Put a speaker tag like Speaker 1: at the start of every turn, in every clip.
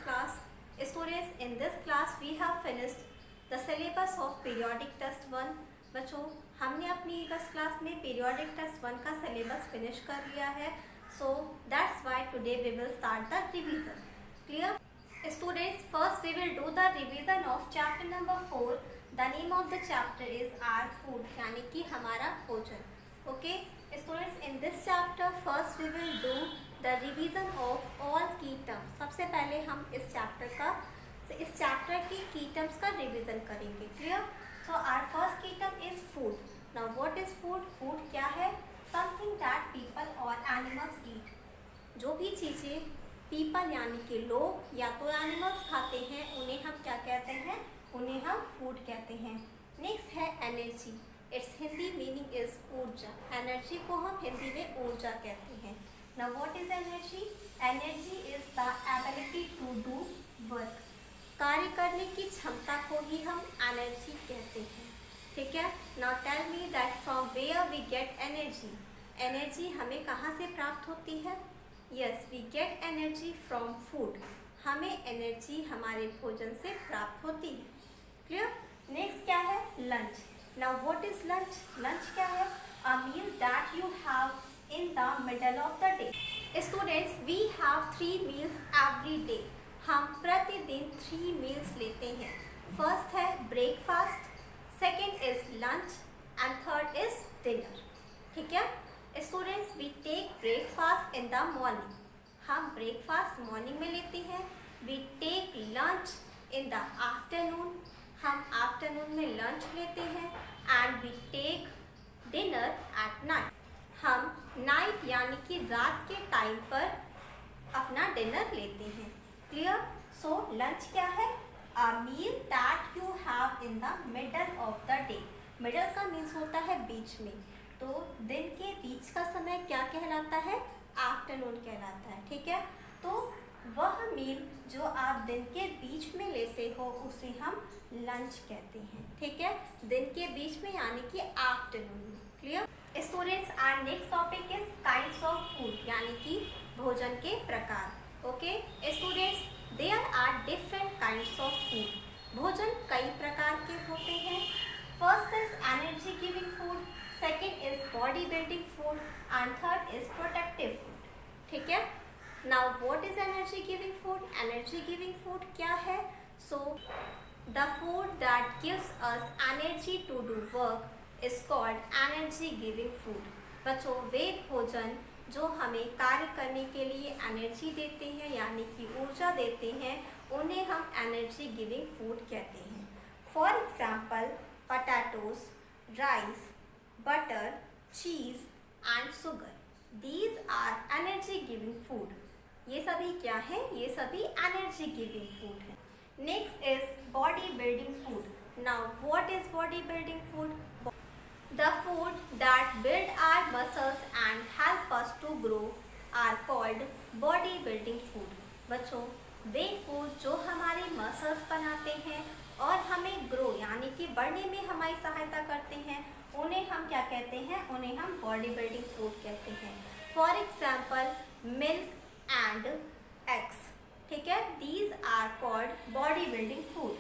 Speaker 1: class. Students, in this class we have finished the syllabus of periodic test 1. बच्चों, हमने अपनी इस class में periodic test 1 का syllabus finish कर लिया है. So that's why today we will start the revision. Clear? Students, first we will do the revision of chapter number 4. The name of the chapter is our food, यानी कि हमारा भोजन. Okay, students, in this chapter first we will do the revision of all key terms. सबसे पहले हम इस chapter की key terms का revision करेंगे. Clear? So our first key term is food. Now what is food? Food क्या है? Something that people or animals eat. जो भी चीज़ें people यानी कि लोग या तो animals खाते हैं उन्हें हम क्या कहते हैं? उन्हें हम food कहते हैं. Next है energy. Its Hindi meaning is ऊर्जा. Energy को हम हिंदी में ऊर्जा कहते हैं. Now what is energy? Energy is the ability to do work. कार्य करने की क्षमता को ही हम एनर्जी कहते हैं. ठीक है. Now tell me that from where we get energy. Energy हमें कहाँ से प्राप्त होती है? Yes, we get energy from food. हमें एनर्जी हमारे भोजन से प्राप्त होती है. Clear? Next क्या है? Lunch. Now what is lunch? Lunch क्या है? A meal that you have in the middle of the day. Students, we have 3 meals every day. हम प्रतिदिन 3 meals लेते हैं. First है breakfast, second is lunch and third is dinner. ठीक है. Students, we take breakfast in the morning. हम breakfast morning में लेते हैं. We take lunch in the afternoon. हम afternoon में lunch लेते हैं and we take dinner at night. हम नाइट यानी कि रात के टाइम पर अपना डिनर लेते हैं. क्लियर? सो लंच क्या है? A meal that you have in the middle of the day. Middle का मीन्स होता है बीच में. तो दिन के बीच का समय क्या कहलाता है? आफ्टरनून कहलाता है. ठीक है. तो वह मील जो आप दिन के बीच में लेते हो उसे हम लंच कहते हैं. ठीक है. दिन के बीच में यानी कि आफ्टरनून में. Clear? Students, our next topic is kinds of food, यानी कि भोजन के प्रकार. Okay students, there are different kinds of food. भोजन कई प्रकार के होते हैं. First is energy giving food, second is body building food and third is protective food. ठीक है. Now what is energy giving food? Energy giving food क्या है? So the food that gives us energy to do work is called energy giving food. बच्चों, वे भोजन जो हमें कार्य करने के लिए एनर्जी देते हैं यानी कि ऊर्जा देते हैं उन्हें हम एनर्जी गिविंग फूड कहते हैं. For example potatoes, rice, butter, cheese and sugar. These are energy giving food. ये सभी क्या है? ये सभी एनर्जी गिविंग फूड है. Next is body building food. Now what is body building food? The food that build our muscles and help us to grow are called body building food. बच्चों, वे food जो हमारे muscles बनाते हैं और हमें grow यानी कि बढ़ने में हमारी सहायता करते हैं उन्हें हम क्या कहते हैं? उन्हें हम बॉडी बिल्डिंग फूड कहते हैं. For example milk and eggs. ठीक है. These are called body building food.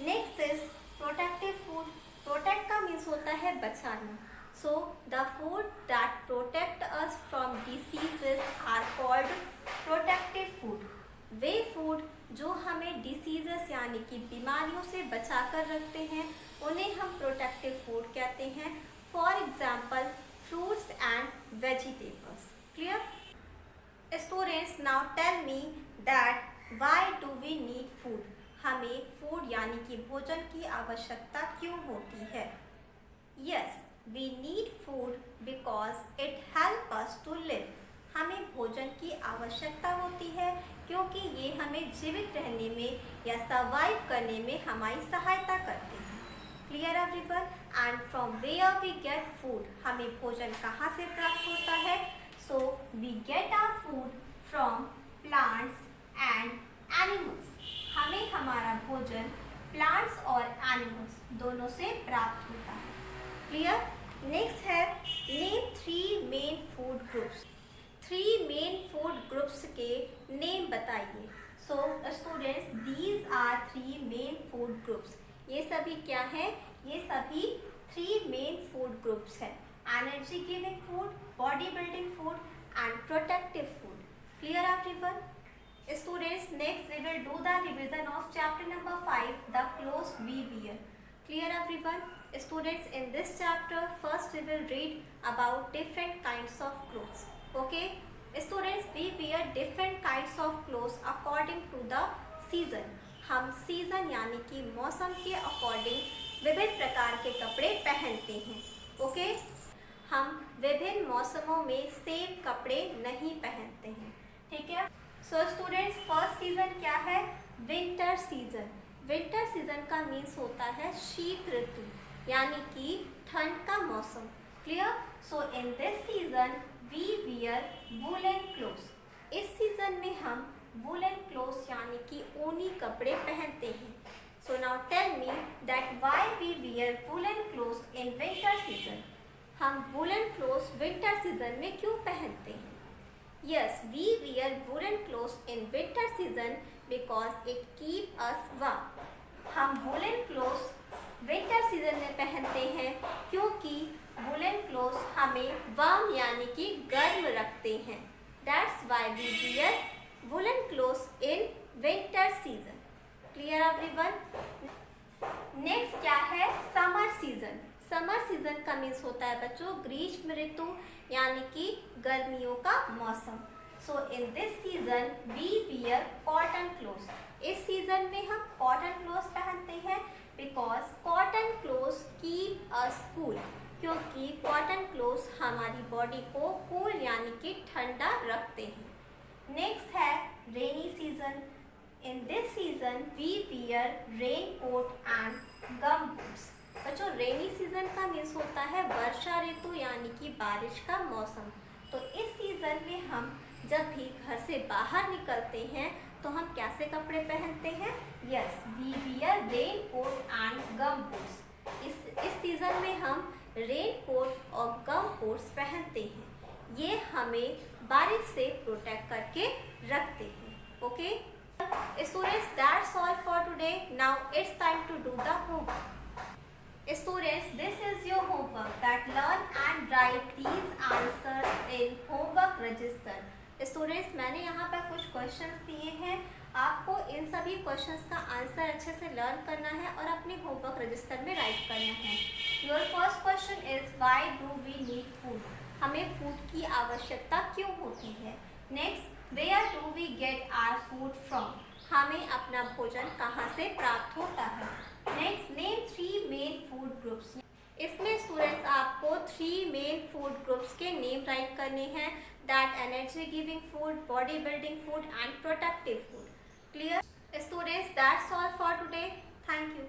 Speaker 1: Next is protective food. Protect का मीन्स होता है बचाना. So the food that protect us from diseases are called protective food. वे food जो हमें डिसीजेस यानी कि बीमारियों से बचा कर रखते हैं उन्हें हम प्रोटेक्टिव फूड कहते हैं. For example fruits and vegetables. Clear? Students, now tell me that why do we need food. हमें फूड यानी कि भोजन की आवश्यकता क्यों होती है? Yes, we need food because it help us to live. हमें भोजन की आवश्यकता होती है क्योंकि ये हमें जीवित रहने में या सर्वाइव करने में हमारी सहायता करते हैं. Clear everyone? And from where we get food. हमें भोजन कहाँ से प्राप्त होता है? So we get our food from plants and animals. हमें हमारा भोजन प्लांट्स और एनिमल्स दोनों से प्राप्त होता है. क्लियर? नेक्स्ट है name 3 main food groups. 3 main food groups के नेम बताइए. So student students these are 3 main food groups. ये सभी क्या है? ये सभी 3 मेन फूड ग्रुप्स है। Energy giving food, body building food and protective food. Clear everyone? Students, next we will do the revision of chapter number 5, the clothes we wear. Clear everyone? Students, in this chapter first we will read about different kinds of clothes. Okay? Students, we wear different kinds of clothes according to the season. हम season यानी कि मौसम के according विभिन्न प्रकार के कपड़े पहनते हैं। ओके? हम विभिन्न मौसमों में सेम कपड़े नहीं पहनते हैं। ठीक है? सो स्टूडेंट्स, फर्स्ट सीजन क्या है? Winter season. विंटर सीजन का मीन्स होता है शीत ऋतु यानी कि ठंड का मौसम। Clear? So in this season we wear woollen clothes. इस सीजन में हम वूलन क्लोथ्स यानी कि ऊनी कपड़े पहनते हैं। So now tell me that why we wear woollen clothes in winter season. हम वूलन क्लोथ्स विंटर सीजन में क्यों पहनते हैं? Yes, we wear woolen clothes in winter season because it keep us warm. हम woolen clothes winter season में पहनते हैं क्योंकि woolen clothes हमें warm यानी कि गर्म रखते हैं। That's why we wear woolen clothes in winter season. Clear everyone? Next क्या है? Summer season. समर सीजन का मीन्स होता है बच्चों ग्रीष्म ऋतु यानी कि गर्मियों का मौसम। So in this season we wear cotton clothes. इस सीजन में हम कॉटन क्लोथ्स पहनते हैं because cotton clothes keep us cool. क्योंकि कॉटन क्लोथ्स हमारी बॉडी को कूल यानी कि ठंडा रखते हैं। नेक्स्ट है rainy season. In this season we wear rain coat and gum boots. बच्चों रेनी सीजन का मीन्स होता है वर्षा ऋतु यानी कि बारिश का मौसम। तो इस सीजन में हम जब भी घर से बाहर निकलते हैं तो हम कैसे कपड़े पहनते हैं? Yes, we wear rain coat and gum boots. इस सीजन में हम रेन कोट और गम बूट्स पहनते हैं। ये हमें बारिश से प्रोटेक्ट करके रखते हैं। Okay students, that's all for today. Now it's time to do the homework. Students, this is your homework that learn and write these answers in homework register. Students, मैंने यहाँ पर कुछ क्वेश्चंस दिए हैं। आपको इन सभी क्वेश्चंस का आंसर अच्छे से लर्न करना है और अपने होमवर्क रजिस्टर में राइट करना है। Your first question is why do we need food? हमें फूड की आवश्यकता क्यों होती है? Next, where do we get our food from? हमें अपना भोजन कहाँ से प्राप्त होता है? Next, name 3 main food groups. इसमें स्टूडेंट्स आपको 3 मेन फूड ग्रुप्स के नेम राइट करने हैं। That energy giving food, body building food and protective food. Clear students, that's all for today. Thank you.